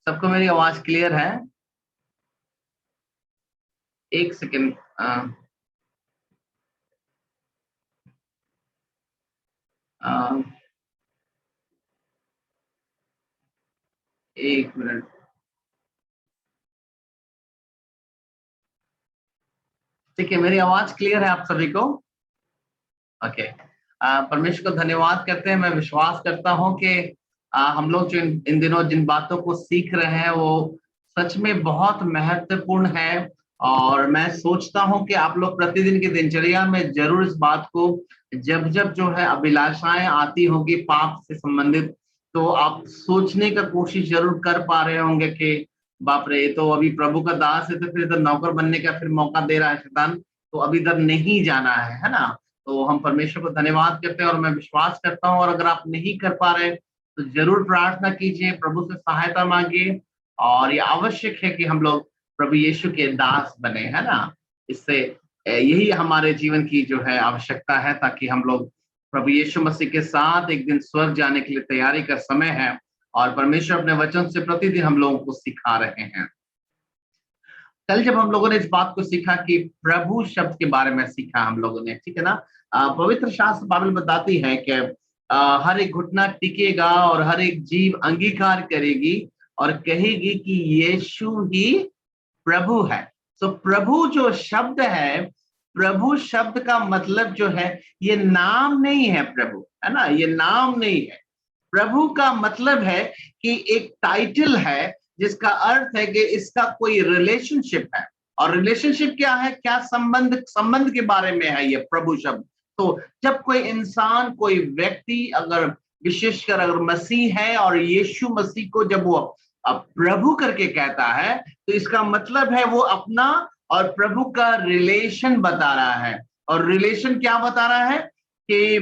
सबको मेरी आवाज क्लियर है? एक सेकेंड। एक मिनट। ठीक है, मेरी आवाज क्लियर है आप सभी को? ओके। परमेश्वर को धन्यवाद करते हैं। मैं विश्वास करता हूं कि हम लोग जो इन दिनों जिन बातों को सीख रहे हैं वो सच में बहुत महत्वपूर्ण है। और मैं सोचता हूं कि आप लोग प्रतिदिन की दिनचर्या में जरूर इस बात को जब जब जो है अभिलाषाएं आती होंगी पाप से संबंधित, तो आप सोचने का कोशिश जरूर कर पा रहे होंगे कि बाप रे, ये तो अभी प्रभु का दास है, तो फिर इधर नौकर बनने का फिर मौका दे रहा है शैतान, तो अभी इधर नहीं जाना है ना। तो हम परमेश्वर को धन्यवाद करते हैं और मैं विश्वास करता हूं, और अगर आप नहीं कर पा रहे तो जरूर प्रार्थना कीजिए, प्रभु से सहायता मांगिए। और ये आवश्यक है कि हम लोग प्रभु यीशु के दास बने, है ना। इससे यही हमारे जीवन की जो है आवश्यकता है, ताकि हम लोग प्रभु यीशु मसीह के साथ एक दिन स्वर्ग जाने के लिए तैयारी का समय है। और परमेश्वर अपने वचन से प्रतिदिन हम लोगों को सिखा रहे हैं। कल जब हम लोगों ने इस बात को सीखा कि प्रभु शब्द के बारे में सीखा हम लोगों ने, ठीक है ना। पवित्र शास्त्र बाइबल बताती है कि हर एक घुटना टिकेगा और हर एक जीव अंगीकार करेगी और कहेगी कि यीशु ही प्रभु है। तो प्रभु जो शब्द है, प्रभु शब्द का मतलब जो है, ये नाम नहीं है प्रभु, है ना, ये नाम नहीं है। प्रभु का मतलब है कि एक टाइटल है जिसका अर्थ है कि इसका कोई रिलेशनशिप है। और रिलेशनशिप क्या है, क्या संबंध, संबंध के बारे में है ये प्रभु शब्द। तो जब कोई इंसान, कोई व्यक्ति अगर विशेषकर अगर मसीह है और यीशु मसीह को जब वो अब प्रभु करके कहता है, तो इसका मतलब है वो अपना और प्रभु का रिलेशन बता रहा है। और रिलेशन क्या बता रहा है कि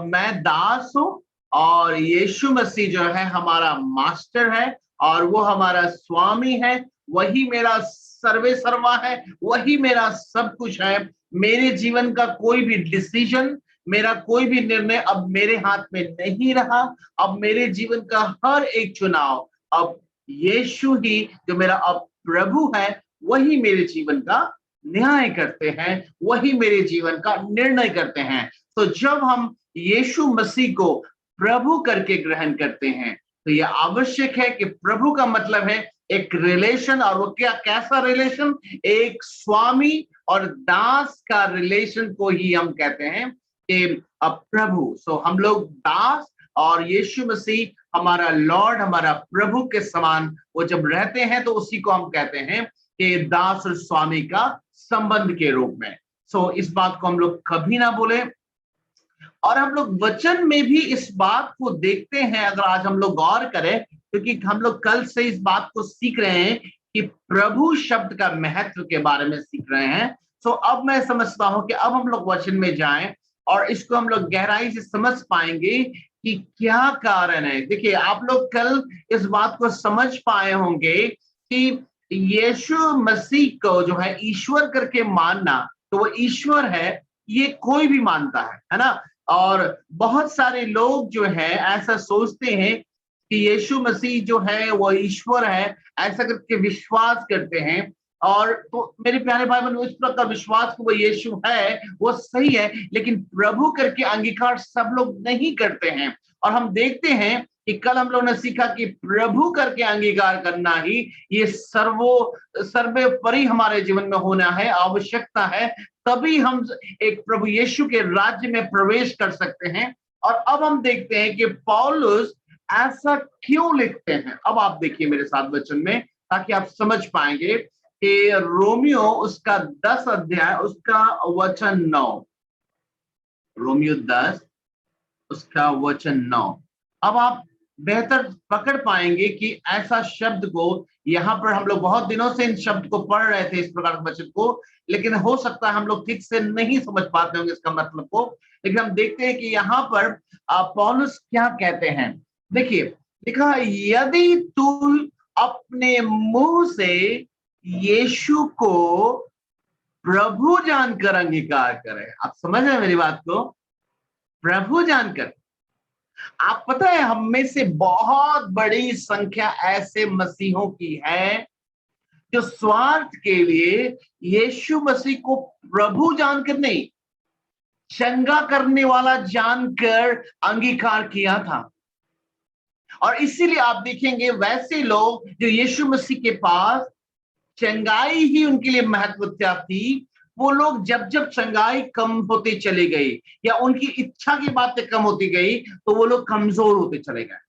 मैं दास हूं और यीशु मसीह जो है हमारा मास्टर है और वो हमारा स्वामी है, वही मेरा सर्वे सर्वा है, वही मेरा सब कुछ है। मेरे जीवन का कोई भी डिसीजन, मेरा कोई भी निर्णय अब मेरे हाथ में नहीं रहा। अब मेरे जीवन का हर एक चुनाव अब यीशु ही जो मेरा अब प्रभु है, वही मेरे जीवन का न्याय करते हैं, वही मेरे जीवन का निर्णय करते हैं। तो जब हम यीशु मसीह को प्रभु करके ग्रहण करते हैं, तो यह आवश्यक है कि प्रभु का मतलब है एक रिलेशन। और वो क्या, कैसा रिलेशन? एक स्वामी और दास का रिलेशन को ही हम कहते हैं कि अब प्रभु। सो हम लोग दास और यीशु मसीह हमारा लॉर्ड, हमारा प्रभु के समान वो जब रहते हैं, तो उसी को हम कहते हैं कि दास और स्वामी का संबंध के रूप में। सो इस बात को हम लोग कभी ना भूलें। और हम लोग वचन में भी इस बात को देखते हैं, अगर आज हम लोग गौर करें, क्योंकि हम लोग कल से इस बात को सीख रहे हैं कि प्रभु शब्द का महत्व के बारे में सीख रहे हैं। सो अब मैं समझता हूं कि अब हम लोग वचन में जाएं और इसको हम लोग गहराई से समझ पाएंगे कि क्या कारण है। देखिए, आप लोग कल इस बात को समझ पाए होंगे कि यीशु मसीह को जो है ईश्वर करके मानना, तो वो ईश्वर है, ये कोई भी मानता है ना। और बहुत सारे लोग जो है ऐसा सोचते हैं कि यीशु मसीह जो है वो ईश्वर है, ऐसा करके विश्वास करते हैं। और तो मेरे प्यारे भाई बहन, इस प्रकार विश्वास को वो यीशु है वो सही है, लेकिन प्रभु करके अंगीकार सब लोग नहीं करते हैं। और हम देखते हैं कि कल हम लोगों ने सीखा कि प्रभु करके अंगीकार करना ही ये सर्वोपरि हमारे जीवन में होना है, आवश्यकता है। तभी हम एक प्रभु यीशु के राज्य में प्रवेश कर सकते हैं। और अब हम देखते हैं कि पौलुस ऐसा क्यों लिखते हैं। अब आप देखिए मेरे साथ वचन में, ताकि आप समझ पाएंगे कि रोमियो उसका 10 अध्याय उसका वचन 9, रोमियो 10 उसका वचन 9। अब आप बेहतर पकड़ पाएंगे कि ऐसा शब्द को, यहाँ पर हम लोग बहुत दिनों से इन शब्द को पढ़ रहे थे, इस प्रकार के वचन को, लेकिन हो सकता है हम लोग ठीक से नहीं समझ पाते होंगे इसका मतलब को। लेकिन हम देखते हैं कि यहाँ पर पौलुस क्या कहते हैं। देखिए, लिखा है, यदि तू अपने मुंह से यीशु को प्रभु जानकर अंगीकार करे। आप समझ रहे हैं मेरी बात को? प्रभु जानकर, आप पता है हम में से बहुत बड़ी संख्या ऐसे मसीहों की है जो स्वार्थ के लिए यीशु मसीह को प्रभु जानकर नहीं, चंगा करने वाला जानकर अंगीकार किया था। और इसीलिए आप देखेंगे वैसे लोग जो यीशु मसीह के पास चंगाई ही उनके लिए महत्वता थी, वो लोग जब जब चंगाई कम होती चली गई या उनकी इच्छा की बातें कम होती गई, तो वो लोग कमजोर होते चले गए।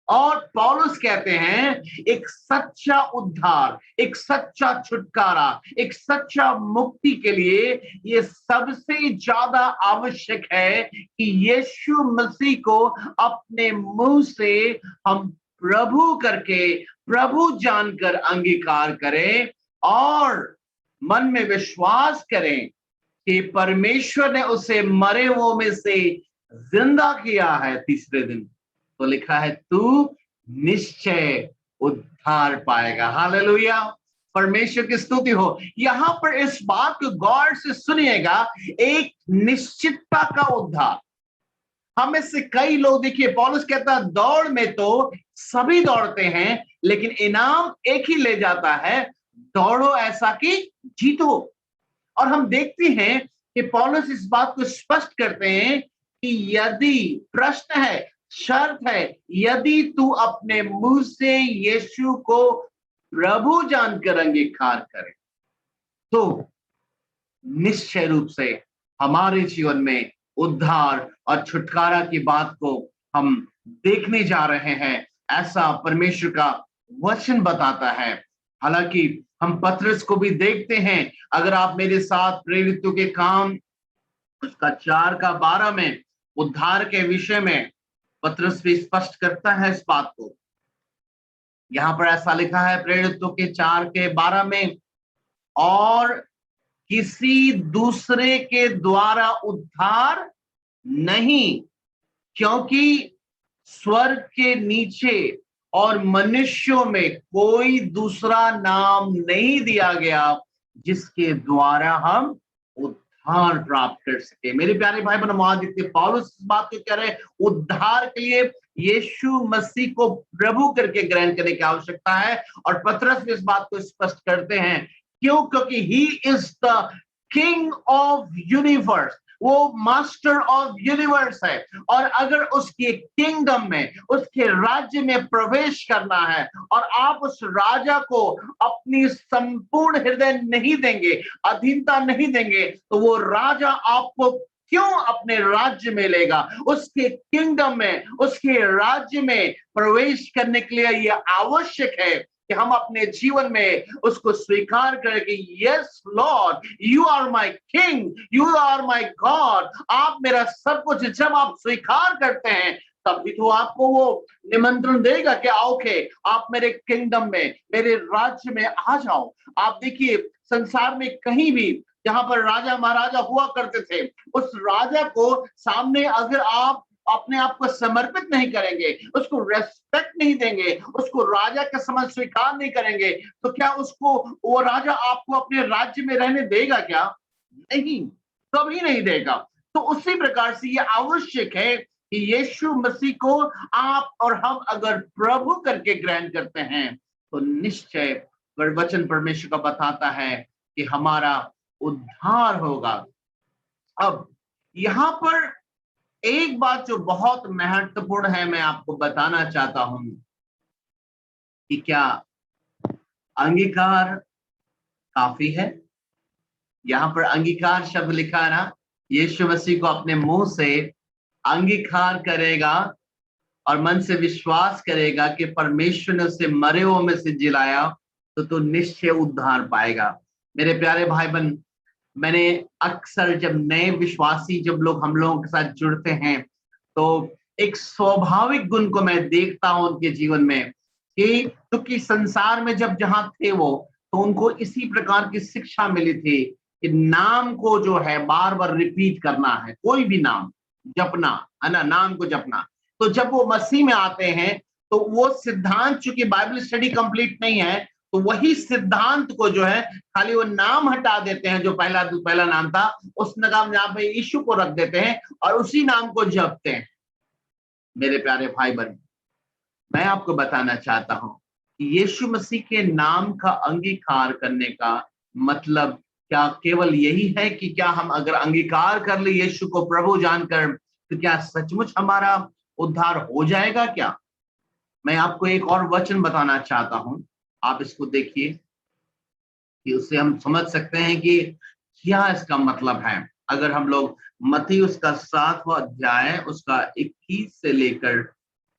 और पौलुस कहते हैं एक सच्चा उद्धार, एक सच्चा छुटकारा, एक सच्चा मुक्ति के लिए ये सबसे ज्यादा आवश्यक है कि यीशु मसीह को अपने मुंह से हम प्रभु करके, प्रभु जानकर अंगीकार करें और मन में विश्वास करें कि परमेश्वर ने उसे मरे हुओं में से जिंदा किया है तीसरे दिन। तो लिखा है तू निश्चय उद्धार पाएगा। हालेलुया, परमेश्वर की स्तुति हो। यहां पर इस बात को गौर से सुनिएगा, एक निश्चितता का उद्धार। हमें से कई लोग, देखिए पौलुस कहता है दौड़ में तो सभी दौड़ते हैं लेकिन इनाम एक ही ले जाता है, दौड़ो ऐसा कि जीतो। और हम देखते हैं कि पौलुस इस बात को स्पष्ट करते हैं कि यदि, प्रश्न है, शर्त है, यदि तू अपने मुंह से यीशु को प्रभु जानकर अंगीकार करे तो निश्चय रूप से हमारे जीवन में उद्धार और छुटकारा की बात को हम देखने जा रहे हैं, ऐसा परमेश्वर का वचन बताता है। हालांकि हम पतरस को भी देखते हैं, अगर आप मेरे साथ प्रेरितों के काम उसका 4:12 में उद्धार के विषय में पतरस भी स्पष्ट करता है इस बात को। यहां पर ऐसा लिखा है प्रेरितों के 4:12 में, और किसी दूसरे के द्वारा उद्धार नहीं, क्योंकि स्वर्ग के नीचे और मनुष्यों में कोई दूसरा नाम नहीं दिया गया जिसके द्वारा हम उद्धार प्राप्त कर सके। मेरे प्यारे भाई बहन, वहां देखते पौलुस इस बात को कह रहे हैं, उद्धार के लिए यीशु मसीह को प्रभु करके ग्रहण करने की आवश्यकता है। और पतरस भी इस बात को स्पष्ट करते हैं, क्यों? क्योंकि he is the king of universe, वो मास्टर ऑफ यूनिवर्स है। और अगर उसके किंगडम में, उसके राज्य में प्रवेश करना है और आप उस राजा को अपनी संपूर्ण हृदय नहीं देंगे, अधीनता नहीं देंगे, तो वो राजा आपको क्यों अपने राज्य में लेगा? उसके किंगडम में, उसके राज्य में प्रवेश करने के लिए यह आवश्यक है कि हम अपने जीवन में उसको स्वीकार करें कि yes Lord, you are my king, you are my God, आप मेरा सब कुछ। जब आप स्वीकार करते हैं तभी तो आपको वो निमंत्रण देगा कि ओके, आप मेरे किंगडम में, मेरे राज्य में आ जाओ। आप देखिए संसार में कहीं भी जहां पर राजा महाराजा हुआ करते थे, उस राजा को सामने अगर आप अपने आप को समर्पित नहीं करेंगे, उसको रेस्पेक्ट नहीं देंगे, उसको राजा का समझ स्वीकार नहीं करेंगे, तो क्या उसको, वो राजा आपको अपने राज्य में रहने देगा क्या? नहीं, कभी नहीं देगा। तो उसी प्रकार से ये आवश्यक है कि यीशु मसीह को आप और हम अगर प्रभु करके ग्रहण करते हैं तो निश्चय वचन परमेश्वर का बताता है कि हमारा उद्धार होगा। अब यहां पर एक बात जो बहुत महत्वपूर्ण है, मैं आपको बताना चाहता हूं कि क्या अंगीकार काफी है? यहां पर अंगीकार शब्द लिखा है ना, यीशु मसीह को अपने मुंह से अंगीकार करेगा और मन से विश्वास करेगा कि परमेश्वर ने उसे मरे हुओं में से जिलाया, तो निश्चय उद्धार पाएगा। मेरे प्यारे भाई बहन, मैंने अक्सर जब नए विश्वासी, जब लोग हम लोगों के साथ जुड़ते हैं, तो एक स्वाभाविक गुण को मैं देखता हूं उनके जीवन में कि क्योंकि संसार में जब जहां थे वो, तो उनको इसी प्रकार की शिक्षा मिली थी कि नाम को जो है बार बार रिपीट करना है, कोई भी नाम जपना है ना, नाम को जपना। तो जब वो मसीह में आते हैं तो वो सिद्धांत, चूंकि बाइबल स्टडी कंप्लीट नहीं है, तो वही सिद्धांत को जो है खाली वो नाम हटा देते हैं, जो पहला नाम था उस नाम यहाँ पे यीशु को रख देते हैं और उसी नाम को जपते हैं। मेरे प्यारे भाई बहन, मैं आपको बताना चाहता हूं कि यीशु मसीह के नाम का अंगीकार करने का मतलब क्या केवल यही है कि क्या हम अगर अंगीकार कर ले यीशु को प्रभु जानकर, तो क्या सचमुच हमारा उद्धार हो जाएगा क्या? मैं आपको एक और वचन बताना चाहता हूं, आप इसको देखिए कि उससे हम समझ सकते हैं कि क्या इसका मतलब है। अगर हम लोग मत्ती उसका 7वां अध्याय उसका 21 से लेकर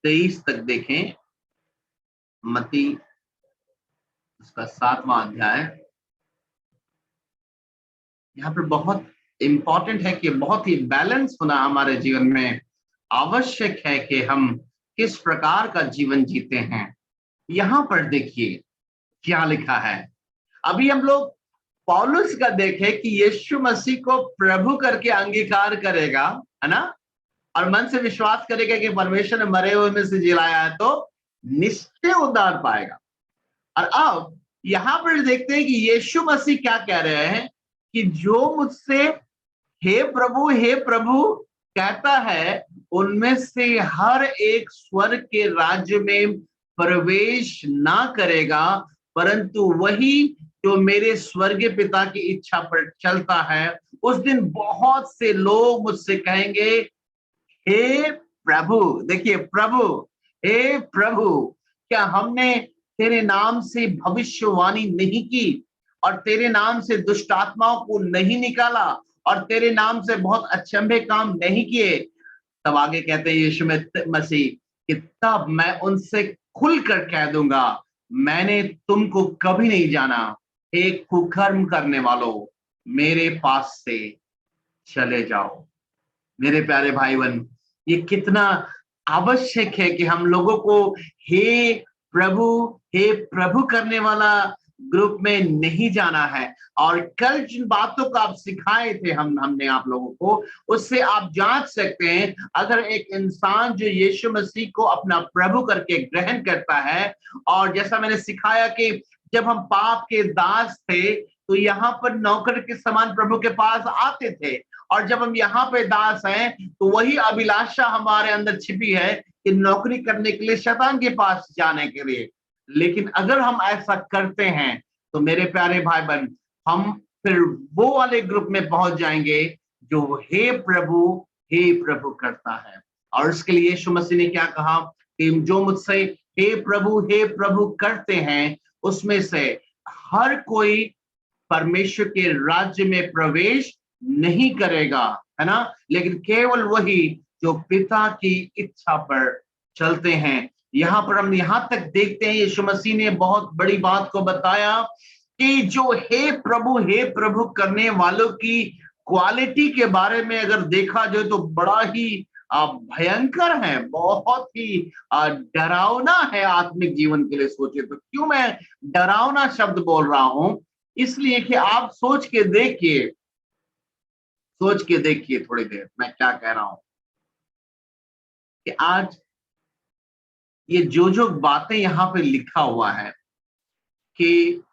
23 तक देखें, मत्ती उसका 7वां अध्याय, यहाँ पर बहुत इंपॉर्टेंट है कि बहुत ही बैलेंस होना हमारे जीवन में आवश्यक है कि हम किस प्रकार का जीवन जीते हैं। यहाँ पर देखिए क्या लिखा है। अभी हम लोग पौलुस का देखें कि यीशु मसीह को प्रभु करके अंगीकार करेगा, है ना, और मन से विश्वास करेगा कि परमेश्वर ने मरे हुए में से जिलाया है, तो निश्चय उद्धार पाएगा। और अब यहां पर देखते हैं कि यीशु मसीह क्या कह रहे हैं कि जो मुझसे हे प्रभु कहता है, उनमें से हर एक स्वर्ग के राज्य में प्रवेश ना करेगा, परंतु वही जो मेरे स्वर्गीय पिता की इच्छा पर चलता है। उस दिन बहुत से लोग मुझसे कहेंगे, हे प्रभु, देखिए प्रभु, हे प्रभु, क्या हमने तेरे नाम से भविष्यवाणी नहीं की, और तेरे नाम से दुष्ट आत्माओं को नहीं निकाला, और तेरे नाम से बहुत अचंभे काम नहीं किए? तब आगे कहते हैं यीशु मसीह कि तब मैं उनसे खुलकर कह दूंगा, मैंने तुमको कभी नहीं जाना, एक कुकर्म करने वालों, मेरे पास से चले जाओ। मेरे प्यारे भाई बहन, ये कितना आवश्यक है कि हम लोगों को हे प्रभु, हे प्रभु करने वाला ग्रुप में नहीं जाना है। और कल जिन बातों को आप सिखाए थे हमने आप लोगों को, उससे आप जांच सकते हैं अगर एक इंसान जो यीशु मसीह को अपना प्रभु करके ग्रहण करता है, और जैसा मैंने सिखाया कि जब हम पाप के दास थे तो यहाँ पर नौकर के समान प्रभु के पास आते थे, और जब हम यहाँ पे दास हैं तो वही अभिलाषा हमारे अंदर छिपी है कि नौकरी करने के लिए शैतान के पास जाने के लिए। लेकिन अगर हम ऐसा करते हैं तो मेरे प्यारे भाई बहन, हम फिर वो वाले ग्रुप में पहुंच जाएंगे जो हे प्रभु करता है। और इसके लिए यीशु मसीह ने क्या कहा कि जो मुझसे हे प्रभु करते हैं, उसमें से हर कोई परमेश्वर के राज्य में प्रवेश नहीं करेगा, है ना, लेकिन केवल वही जो पिता की इच्छा पर चलते हैं। यहाँ पर हम यहाँ तक देखते हैं यीशु मसीह ने बहुत बड़ी बात को बताया कि जो हे प्रभु करने वालों की क्वालिटी के बारे में अगर देखा जाए तो बड़ा ही भयंकर है, बहुत ही डरावना है आत्मिक जीवन के लिए। सोचिए तो क्यों मैं डरावना शब्द बोल रहा हूं, इसलिए कि आप सोच के देखिए थोड़ी देर मैं क्या कह रहा हूं कि आज ये जो बातें यहां पे लिखा हुआ है कि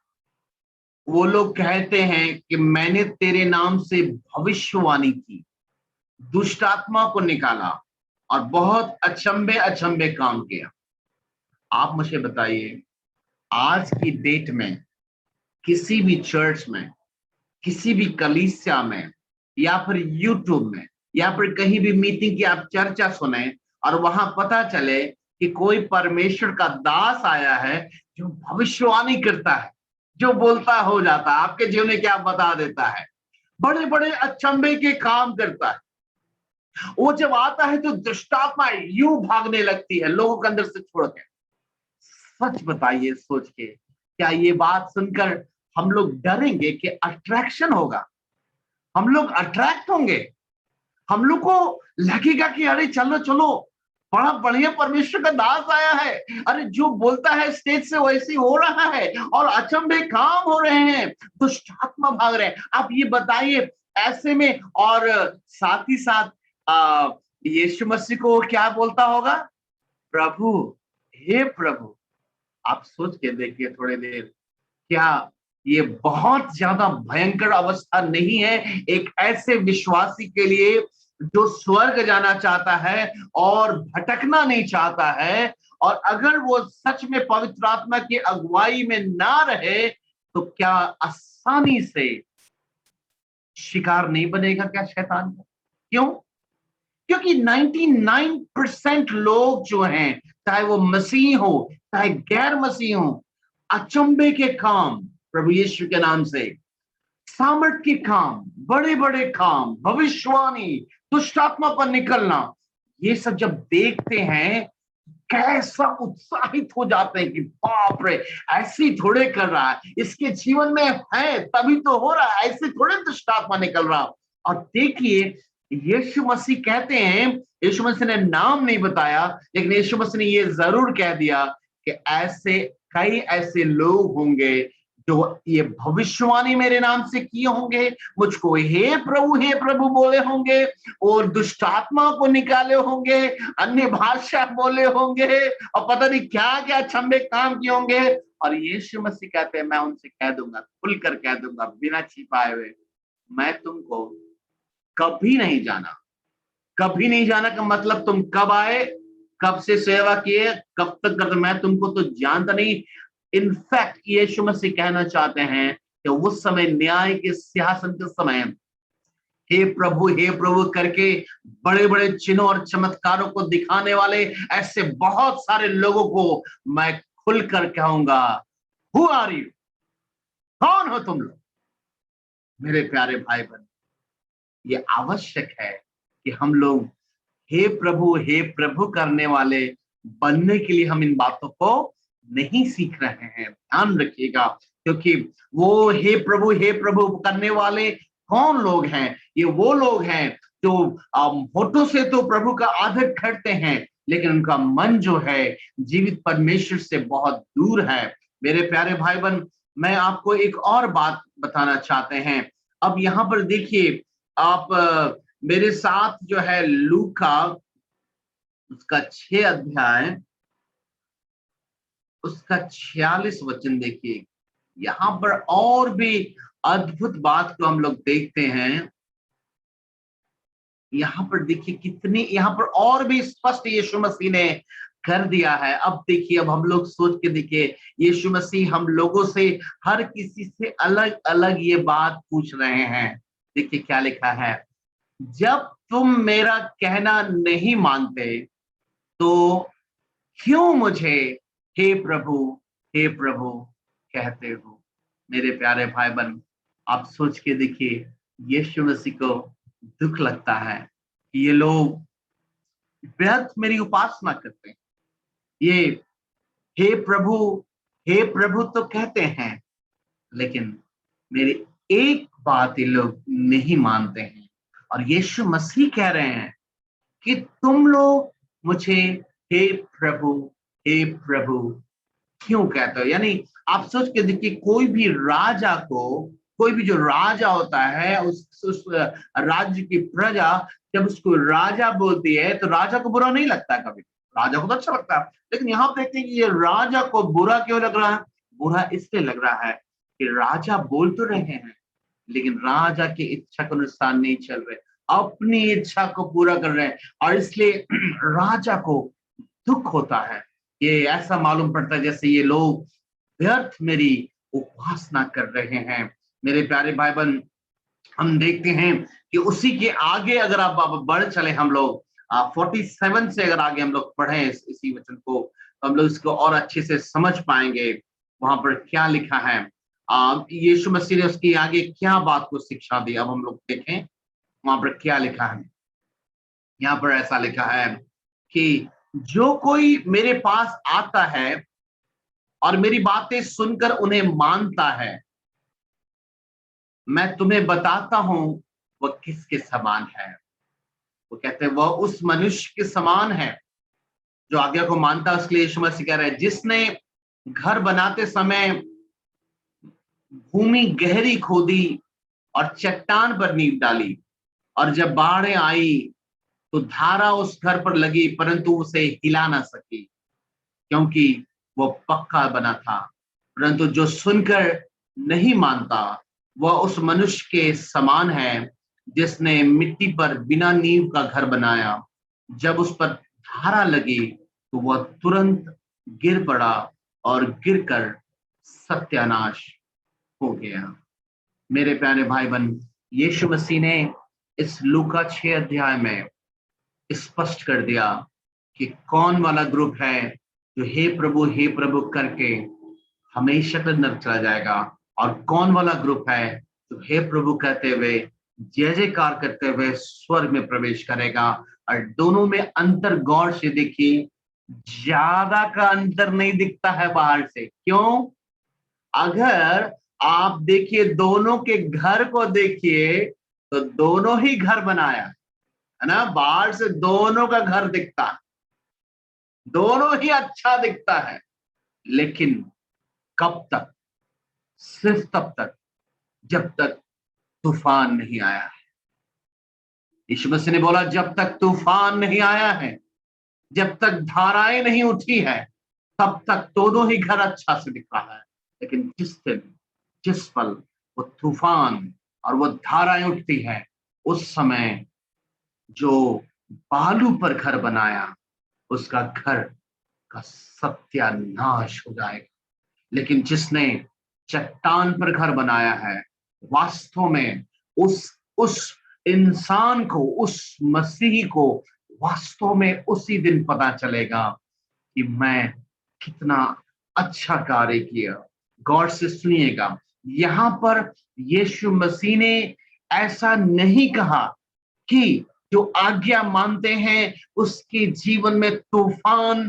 वो लोग कहते हैं कि मैंने तेरे नाम से भविष्यवाणी की, दुष्ट आत्मा को निकाला, और बहुत अचंभे काम किया। आप मुझे बताइए, आज की डेट में किसी भी चर्च में, किसी भी कलीसिया में, या फिर यूट्यूब में, या फिर कहीं भी मीटिंग की आप चर्चा सुने और वहां पता चले कि कोई परमेश्वर का दास आया है जो भविष्यवाणी करता है, जो बोलता हो जाता है, आपके जीवन में क्या बता देता है, बड़े बड़े अचंभे के काम करता है, वो जब आता है तो दुष्टात्मा यूं भागने लगती है लोगों के अंदर से छोड़ के। सच बताइए सोच के, क्या ये बात सुनकर हम लोग डरेंगे कि अट्रैक्शन होगा? हम लोग अट्रैक्ट होंगे, हम लोग को लगेगा कि अरे चलो चलो, बड़ा बढ़िया परमेश्वर का दास आया है, अरे जो बोलता है स्टेज से वैसे हो रहा है, और अचंभे काम हो रहे हैं, दुष्ट आत्मा भाग रहे हैं। आप ये बताइए ऐसे में, और साथ ही साथ यीशु मसीह को क्या बोलता होगा? प्रभु, हे प्रभु। आप सोच के देखिए थोड़ी देर, क्या ये बहुत ज्यादा भयंकर अवस्था नहीं है एक ऐसे विश्वासी के लिए जो स्वर्ग जाना चाहता है और भटकना नहीं चाहता है, और अगर वो सच में पवित्र आत्मा की अगुवाई में ना रहे तो क्या आसानी से शिकार नहीं बनेगा क्या शैतान का? क्यों? क्योंकि 99% लोग जो हैं, चाहे वो मसीह हो चाहे गैर मसीह हो, अचंभे के काम प्रभु यीशु के नाम से, सामर्थ के काम, बड़े बड़े काम, भविष्यवाणी, दुष्ट आत्मा पर निकलना, ये सब जब देखते हैं कैसा उत्साहित हो जाते हैं कि बाप रे, ऐसे ही थोड़े कर रहा है, इसके जीवन में है तभी तो हो रहा है, ऐसे थोड़े दुष्ट आत्मा निकल रहा। और देखिए, यीशु मसीह कहते हैं, यीशु मसीह ने नाम नहीं बताया, लेकिन यीशु मसीह ने ये जरूर कह दिया कि ऐसे कई ऐसे लोग होंगे जो ये भविष्यवाणी मेरे नाम से किए होंगे, मुझको हे प्रभु बोले होंगे, और दुष्ट आत्मा को निकाले होंगे, अन्य भाषा बोले होंगे, और पता नहीं क्या क्या अचंभे काम किए होंगे। और यीशु मसीह कहते हैं, मैं उनसे कह दूंगा, खुलकर कह दूंगा, बिना छिपाए हुए, मैं तुमको कभी नहीं जाना। कभी नहीं जाना का मतलब तुम कब आए, कब से सेवा किए, कब तक करते, मैं तुमको तो जानता नहीं। इनफैक्ट यीशु मसीह कहना चाहते हैं कि उस समय न्याय के सिंहासन के समय हे प्रभु करके बड़े बड़े चिन्हों और चमत्कारों को दिखाने वाले ऐसे बहुत सारे लोगों को मैं खुलकर कहूंगा, हु आर यू, कौन हो तुम लोग? मेरे प्यारे भाई बहन, ये आवश्यक है कि हम लोग हे प्रभु करने वाले बनने के लिए हम इन बातों को नहीं सीख रहे हैं, ध्यान रखिएगा। क्योंकि वो हे प्रभु करने वाले कौन लोग हैं? ये वो लोग हैं जो होठों से तो प्रभु का आदर करते हैं, लेकिन उनका मन जो है जीवित परमेश्वर से बहुत दूर है। मेरे प्यारे भाई बहन, मैं आपको एक और बात बताना चाहते हैं। अब यहाँ पर देखिए, आप मेरे साथ जो है लूका उसका 6 अध्याय उसका 46 वचन देखिए। यहाँ पर और भी अद्भुत बात को हम लोग देखते हैं। यहाँ पर देखिए कितनी, यहाँ पर और भी स्पष्ट यीशु मसीह ने कर दिया है। अब देखिए, अब हम लोग सोच के देखिए, यीशु मसीह हम लोगों से हर किसी से अलग अलग ये बात पूछ रहे हैं। देखिए क्या लिखा है, जब तुम मेरा कहना नहीं मानते तो क्यों मुझे हे प्रभु कहते हो? मेरे प्यारे भाई बहन, आप सोच के देखिए, यीशु मसीह को दुख लगता है कि ये लोग व्यर्थ मेरी उपासना करते हैं। ये हे प्रभु तो कहते हैं, लेकिन मेरी एक बात ये लोग नहीं मानते हैं। और यीशु मसीह कह रहे हैं कि तुम लोग मुझे हे प्रभु क्यों कहते हो? यानी आप सोच के देखिए, कोई भी राजा को, कोई भी जो राजा होता है, उस राज्य की प्रजा जब उसको राजा बोलती है तो राजा को बुरा नहीं लगता कभी, राजा को तो अच्छा लगता है। लेकिन यहाँ पे देखते हैं कि ये राजा को बुरा क्यों लग रहा है? बुरा इसलिए लग रहा है कि राजा बोल तो रहे हैं, लेकिन राजा की इच्छा के अनुसार नहीं चल रहे, अपनी इच्छा को पूरा कर रहे हैं, और इसलिए राजा को दुख होता है। ये ऐसा मालूम पड़ता है जैसे ये लोग व्यर्थ मेरी उपासना कर रहे हैं। मेरे प्यारे भाई बहन, हम देखते हैं कि उसी के आगे अगर आप बढ़ चले, हम लोग 47 से अगर आगे हम लोग पढ़े इसी वचन को, तो हम लोग इसको और अच्छे से समझ पाएंगे। वहां पर क्या लिखा है, यीशु मसीह ने उसके आगे क्या बात को शिक्षा दी, अब हम लोग देखें वहां पर क्या लिखा है। यहाँ पर ऐसा लिखा है कि जो कोई मेरे पास आता है और मेरी बातें सुनकर उन्हें मानता है, मैं तुम्हें बताता हूं वह किसके समान है। वो कहते हैं वह उस मनुष्य के समान है जो आज्ञा को मानता है। उसके लिए यीशु मसीह कह रहे हैं, जिसने घर बनाते समय भूमि गहरी खोदी और चट्टान पर नींव डाली, और जब बाढ़ें आई तो धारा उस घर पर लगी, परंतु उसे हिला ना सकी, क्योंकि वो पक्का बना था। परंतु जो सुनकर नहीं मानता वह उस मनुष्य के समान है जिसने मिट्टी पर बिना नींव का घर बनाया, जब उस पर धारा लगी तो वह तुरंत गिर पड़ा और गिरकर सत्यानाश हो गया। मेरे प्यारे भाई बहन, यीशु मसीह ने इस लूका 6 अध्याय में स्पष्ट कर दिया कि कौन वाला ग्रुप है जो हे प्रभु करके हमेशा तक नरक चला जाएगा, और कौन वाला ग्रुप है जो हे प्रभु कहते हुए जय जयकार करते हुए स्वर्ग में प्रवेश करेगा। और दोनों में अंतर गौर से देखिए, ज्यादा का अंतर नहीं दिखता है बाहर से। क्यों? अगर आप देखिए दोनों के घर को देखिए तो दोनों ही घर बनाया है ना, बाहर से दोनों का घर दिखता है, दोनों ही अच्छा दिखता है, लेकिन कब तक? सिर्फ तब तक जब तक तूफान नहीं आया है। यीशु मसीह ने बोला जब तक तूफान नहीं आया है, जब तक धाराएं नहीं उठी है, तब तक दोनों ही घर अच्छा से दिख रहा है। लेकिन जिस दिन, जिस पल वो तूफान और वो धाराएं उठती है, उस समय जो बालू पर घर बनाया उसका घर का सत्यानाश हो जाएगा। लेकिन जिसने चट्टान पर घर बनाया है, वास्तव में उस इंसान को, उस मसीही को वास्तव में उसी दिन पता चलेगा कि मैं कितना अच्छा कार्य किया। गौर से सुनिएगा, यहां पर यीशु मसीह ने ऐसा नहीं कहा कि जो आज्ञा मानते हैं उसके जीवन में तूफान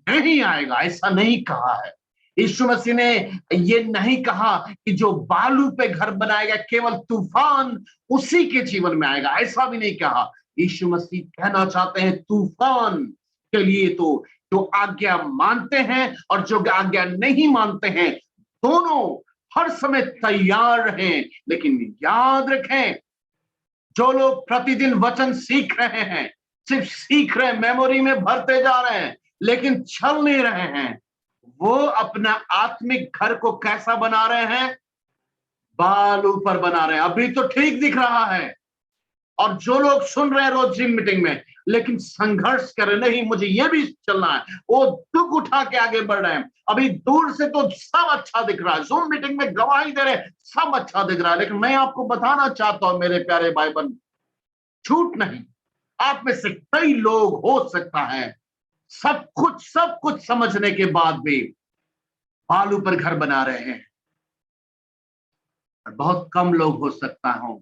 नहीं आएगा, ऐसा नहीं कहा है। यीशु मसीह ने ये नहीं कहा कि जो बालू पे घर बनाएगा केवल तूफान उसी के जीवन में आएगा, ऐसा भी नहीं कहा। यीशु मसीह कहना चाहते हैं तूफान के लिए तो जो आज्ञा मानते हैं और जो आज्ञा नहीं मानते हैं, दोनों हर समय तैयार रहें। लेकिन याद रखें, जो लोग प्रतिदिन वचन सीख रहे हैं, सिर्फ सीख रहे हैं, मेमोरी में भरते जा रहे हैं, लेकिन चल नहीं रहे हैं, वो अपना आत्मिक घर को कैसा बना रहे हैं? बालू पर बना रहे हैं। अभी तो ठीक दिख रहा है, और जो लोग सुन रहे हैं रोज जिम मीटिंग में, लेकिन संघर्ष कर रहे, नहीं मुझे ये भी चलना है, वो दुख उठा के आगे बढ़ रहे हैं। अभी दूर से तो सब अच्छा दिख रहा है, जूम मीटिंग में गवाही दे रहे, सब अच्छा दिख रहा है, लेकिन मैं आपको बताना चाहता हूं मेरे प्यारे भाई बहन, झूठ नहीं, आप में से कई लोग हो सकता है सब कुछ समझने के बाद भी बालू पर घर बना रहे हैं, और बहुत कम लोग हो सकता हो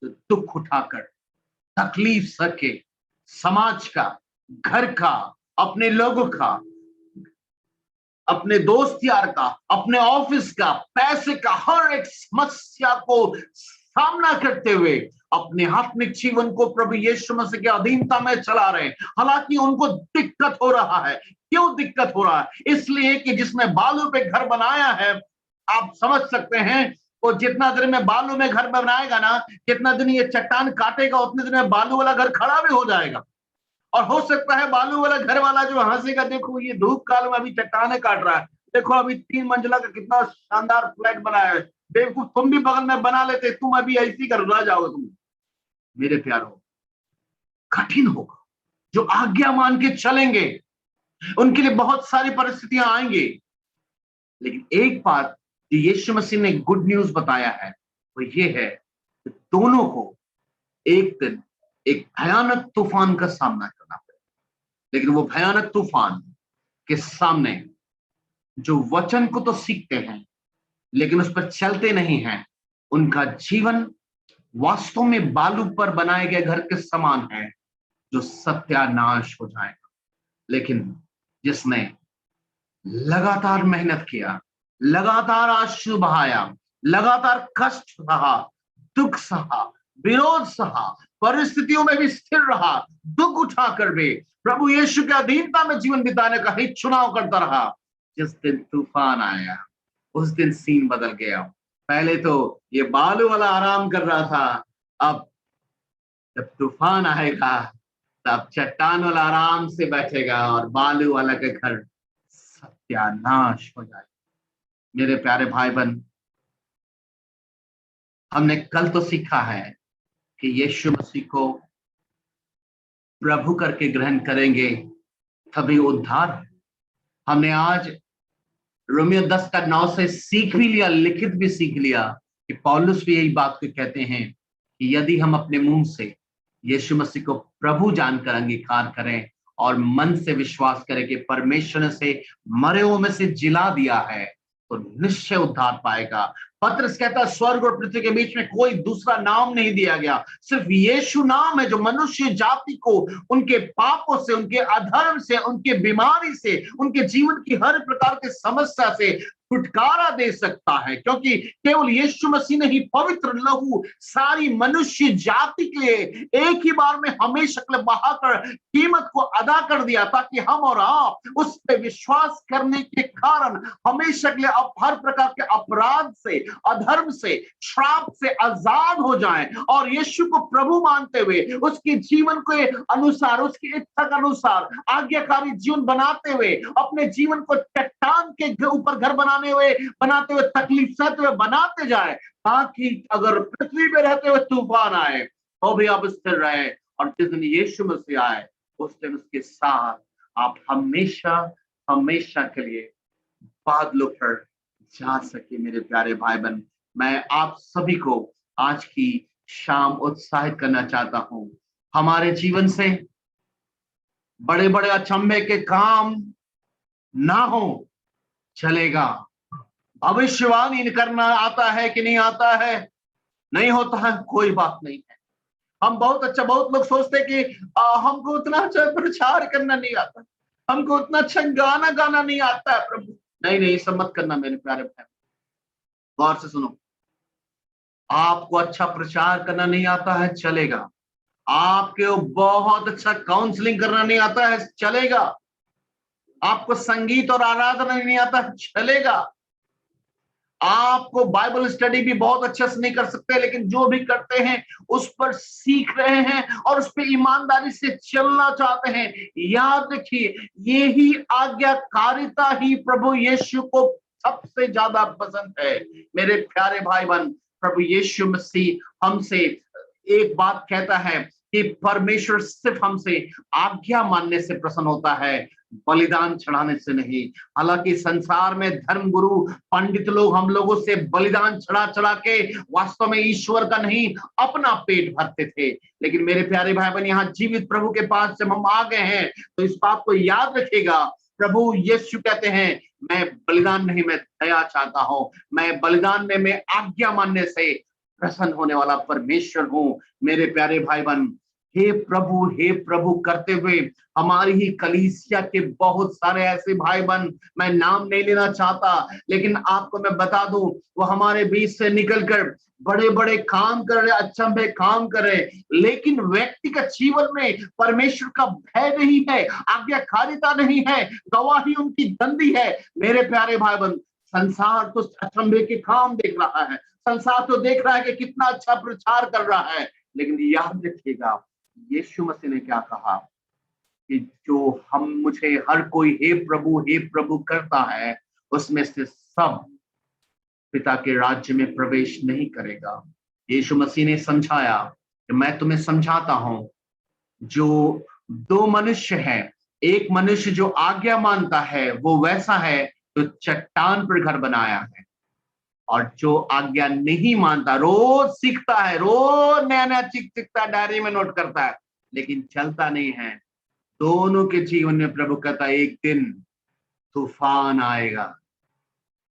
जो दुख उठाकर, तकलीफ सके, समाज का, घर का, अपने लोगों का, अपने दोस्त यार का, अपने ऑफिस का, पैसे का, हर एक समस्या को सामना करते हुए अपने आत्मिक जीवन को प्रभु यीशु मसीह की अधीनता में चला रहे हैं। हालांकि उनको दिक्कत हो रहा है। क्यों दिक्कत हो रहा है? इसलिए कि जिसने बालू पे घर बनाया है, आप समझ सकते हैं, वो जितना दिन में बालू में घर बनाएगा ना, जितना दिन ये चट्टान काटेगा उतने दिन में बालू वाला घर खड़ा भी हो जाएगा। और हो सकता है बालू वाला घर वाला जो हंसेगा, देखो ये धूप काल में अभी चट्टाने काट रहा है, देखो अभी 3 मंजिला का कितना शानदार फ्लैट बनाया है, बेवकूफ तुम भी बगल में बना लेते, तुम अभी ऐसी कर रह जाओगे तुम। मेरे प्यारो, कठिन होगा। जो आज्ञा मान के चलेंगे उनके लिए बहुत सारी परिस्थितियां आएंगी, लेकिन एक बात जो यीशु मसीह ने गुड न्यूज बताया है वो ये है कि दोनों को एक दिन एक भयानक तूफान का सामना करना पड़ेगा। लेकिन वो भयानक तूफान के सामने जो वचन को तो सीखते हैं लेकिन उस पर चलते नहीं हैं, उनका जीवन वास्तव में बालू पर बनाए गए घर के समान है जो सत्यानाश हो जाएगा। लेकिन जिसने लगातार मेहनत किया, लगातार आंसू बहाया, लगातार कष्ट सहा, दुख सहा, विरोध सहा, परिस्थितियों में भी स्थिर रहा, दुख उठाकर भी प्रभु यीशु के अधीनता में जीवन बिताने का ही चुनाव करता रहा, जिस दिन तूफान आया उस दिन सीन बदल गया। पहले तो ये बालू वाला आराम कर रहा था, अब जब तूफान आएगा तब चट्टान वाला आराम से बैठेगा और बालू वाला के घर सत्यानाश हो जाएगा। मेरे प्यारे भाई बहन, हमने कल तो सीखा है कि यीशु मसीह को प्रभु करके ग्रहण करेंगे तभी उद्धार है। हमने आज रोमियो 10:9 से सीख भी लिया, लिखित भी सीख लिया कि पौलुस भी यही बात को कहते हैं कि यदि हम अपने मुंह से यीशु मसीह को प्रभु जानकर अंगीकार करें और मन से विश्वास करें कि परमेश्वर ने से मरे हुए में से जिला दिया है, तो निश्चय उद्धार पाएगा। पत्रस कहता है स्वर्ग और पृथ्वी के बीच में कोई दूसरा नाम नहीं दिया गया, सिर्फ यीशु नाम है जो मनुष्य जाति को उनके पापों से, उनके अधर्म से, उनके बीमारी से, उनके जीवन की हर प्रकार की समस्या से छुटकारा दे सकता है। क्योंकि केवल यीशु मसीह ने ही पवित्र लहू सारी मनुष्य जाति के लिए एक ही बार में हमेशा के लिए बहाकर कीमत को अदा कर दिया, ताकि हम और आप उस पर विश्वास करने के कारण हमेशा के लिए हर प्रकार के अपराध से, अधर्म से, श्राप से आजाद हो जाएं और यीशु को प्रभु मानते हुए उसके जीवन के अनुसार, उसकी इच्छा के अनुसार आज्ञाकारी जीवन बनाते हुए अपने जीवन को चट्टान के ऊपर घर बनाते हुए तकलीफ सहते हुए बनाते जाए, ताकि अगर पृथ्वी पे रहते हुए तूफान आए तो भी आप स्थिर रहे, और जिस दिन यीशु मसीह आए उस दिन उसके साथ आप हमेशा हमेशा के लिए बादलों पर जा सके। मेरे प्यारे भाई बहन, मैं आप सभी को आज की शाम उत्साहित करना चाहता हूं। हमारे जीवन से बड़े बड़े अचंभे के काम ना हो, चलेगा। भविष्यवाणी करना आता है कि नहीं आता है, नहीं होता है, कोई बात नहीं है। हम बहुत लोग सोचते कि हमको उतना अच्छा प्रचार करना नहीं आता, हमको उतना अच्छा गाना गाना नहीं आता है प्रभु। नहीं, सब मत करना मेरे प्यारे भाई, गौर से सुनो। आपको अच्छा प्रचार करना नहीं आता है, चलेगा। आपके बहुत अच्छा काउंसलिंग करना नहीं आता है, चलेगा। आपको संगीत और आराधना नहीं आता है, चलेगा। आपको बाइबल स्टडी भी बहुत अच्छे से नहीं कर सकते, लेकिन जो भी करते हैं उस पर सीख रहे हैं और उस पर ईमानदारी से चलना चाहते हैं। याद रखिए, यही आज्ञाकारिता ही प्रभु यीशु को सबसे ज्यादा पसंद है। मेरे प्यारे भाई बहन, प्रभु यीशु मसीह हमसे एक बात कहता है कि परमेश्वर सिर्फ हमसे आज्ञा मानने से प्रसन्न होता है, बलिदान चढ़ाने से नहीं। हालांकि संसार में धर्म गुरु पंडित लोग हम लोगों से बलिदान चढ़ा चढ़ा के वास्तव में ईश्वर का नहीं अपना पेट भरते थे, लेकिन मेरे प्यारे भाई बहन, यहाँ जीवित प्रभु के पास जब हम आ गए हैं तो इस बात को याद रखिएगा, प्रभु यीशु कहते हैं मैं बलिदान नहीं, मैं दया चाहता हूं। मैं बलिदान में मैं आज्ञा मानने से प्रसन्न होने वाला परमेश्वर हूं। मेरे प्यारे भाई बहन, हे प्रभु करते हुए हमारी ही कलीसिया के बहुत सारे ऐसे भाई बहन, मैं नाम नहीं लेना चाहता, लेकिन आपको मैं बता दूं, वो हमारे बीच से निकलकर बड़े बड़े काम कर रहे, अचंभे काम कर रहे, लेकिन व्यक्तिगत जीवन में परमेश्वर का भय नहीं है, आज्ञाकारिता नहीं है, गवाही उनकी गंदी है। मेरे प्यारे भाई बहन, संसार तो अचंभे के काम देख रहा है, संसार तो देख रहा है कि कितना अच्छा प्रचार कर रहा है, लेकिन याद रखिएगा यीशु मसीह ने क्या कहा कि जो मुझे हर कोई हे प्रभु करता है, उसमें से सब पिता के राज्य में प्रवेश नहीं करेगा। यीशु मसीह ने समझाया कि मैं तुम्हें समझाता हूं, जो दो मनुष्य हैं, एक मनुष्य जो आज्ञा मानता है वो वैसा है जो चट्टान पर घर बनाया है, और जो आज्ञा नहीं मानता, रोज सीखता है, रोज नया नया चीज सीखता है, डायरी में नोट करता है, लेकिन चलता नहीं है, दोनों के जीवन में प्रभु कहता है एक दिन तूफान आएगा,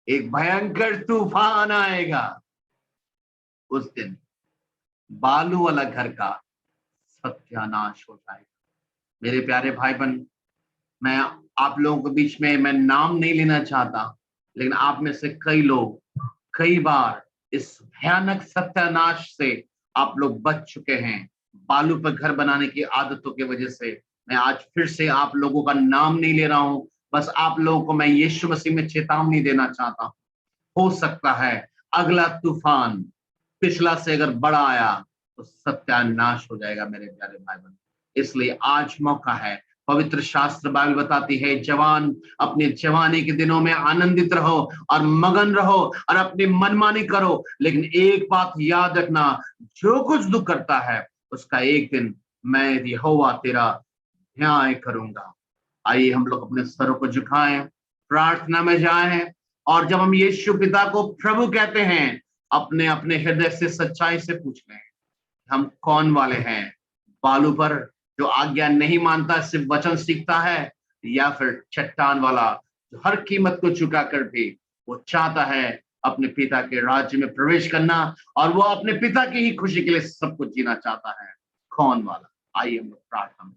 एक भयंकर तूफान आएगा। उस दिन बालू वाला घर का सत्यानाश हो जाएगा। मेरे प्यारे भाई बहन, मैं आप लोगों के बीच में मैं नाम नहीं लेना चाहता, लेकिन आप में से कई लोग कई बार इस भयानक सत्यानाश से आप लोग बच चुके हैं, बालू पर घर बनाने की आदतों की वजह से। मैं आज फिर से आप लोगों का नाम नहीं ले रहा हूं, बस आप लोगों को मैं यीशु मसीह में चेतावनी देना चाहता हूं। हो सकता है अगला तूफान पिछला से अगर बड़ा आया तो सत्यानाश हो जाएगा मेरे प्यारे भाई बहन। इसलिए आज मौका है, पवित्र शास्त्र बाइबल बताती है, जवान अपने जवानी के दिनों में आनंदित रहो और मगन रहो और अपनी मनमानी करो, लेकिन एक बात याद रखना, जो कुछ दुख करता है उसका एक दिन मैं यहोवा तेरा न्याय करूंगा। आइए हम लोग अपने सरों को झुकाएं, प्रार्थना में जाएं, और जब हम यीशु पिता को प्रभु कहते हैं, अपने अपने हृदय से सच्चाई से पूछ लें, हम कौन वाले हैं? बालू पर जो आज्ञा नहीं मानता, सिर्फ वचन सीखता है, या फिर चट्टान वाला जो हर कीमत को चुका कर भी वो चाहता है अपने पिता के राज्य में प्रवेश करना, और वो अपने पिता की ही खुशी के लिए सब कुछ जीना चाहता है? कौन वाला? आइए हम लोग प्रार्थना में